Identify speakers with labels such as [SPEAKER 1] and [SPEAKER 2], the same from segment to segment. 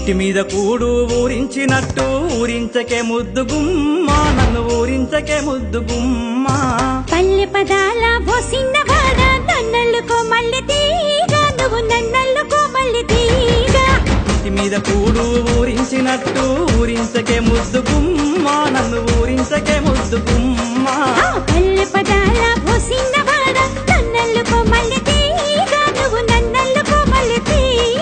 [SPEAKER 1] ఇంటి మీద కూడు ఊరించినట్టు ఊరించకే ముద్దు గుమ్మ నన్ను ఊరించకే ముద్దు గుమ్మ
[SPEAKER 2] పల్లె పదాల బోసిన్నవాడ నన్నల్లుకో మల్లె తీగ నువ్వు నన్నల్లుకో మల్లె తీగ
[SPEAKER 1] ఇంటి మీద కూడు ఊరించినట్టు ఊరించకే ముద్దు గుమ్మ నన్ను ఊరించకే ముద్దు గుమ్మ
[SPEAKER 2] పల్లె పదాల బోసిన్నవాడ నన్నల్లుకో మల్లె తీగ నువ్వు నన్నల్లుకో మల్లె తీగ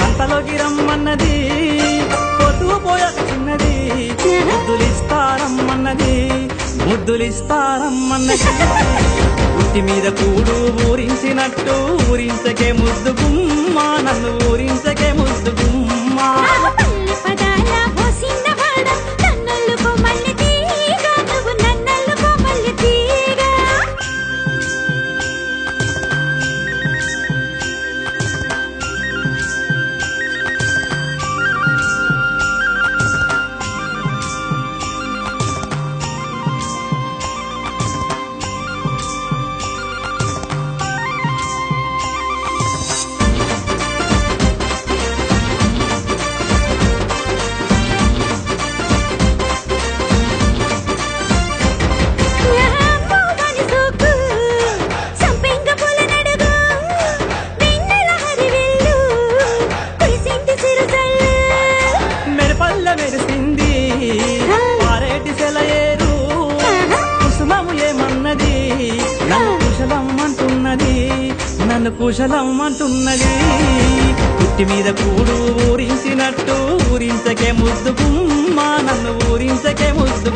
[SPEAKER 1] సంతలోకి రమ్మన్నది పొద్దు పోయాక చిన్నది ముద్దులిస్తారమ్మన్నది ఇంటి మీద కూడు ఊరించినట్టు ఊరించకే ముద్దు గుమ్మ నన్ను ఊరించకే ముద్దు గుమ్మ మెరిసింది పారేటి సెలయేరు కుసుమము ఏమన్నది నన్ను కుశలం అంటున్నది ఇంటి మీద కూడు ఊరించినట్టు ఊరించకే ముద్దు గుమ్మ నన్ను ఊరించకే ముద్దు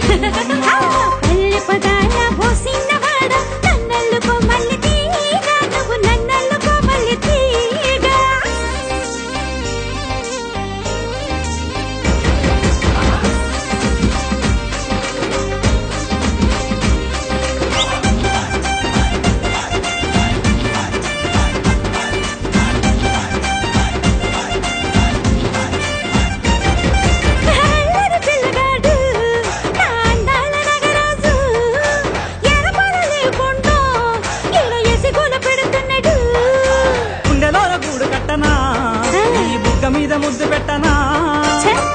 [SPEAKER 1] మీద ముద్దు పెట్టనా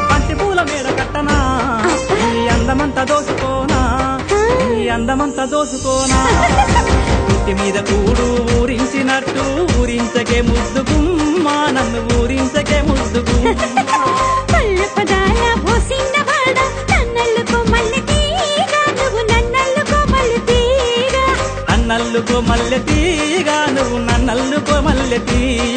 [SPEAKER 1] బంతి పూల మీద కట్టనా ఈ అందమంతా దోసుకోనా ఇంటి మీద కూడు ఊరించినట్టు ఊరించకే ముద్దు గుమ్మ నన్ను ఊరించకే ముద్దు గుమ్మ నన్నల్లుకో మల్లె తీగ నువ్వు నన్నల్లుకో మల్లె తీగ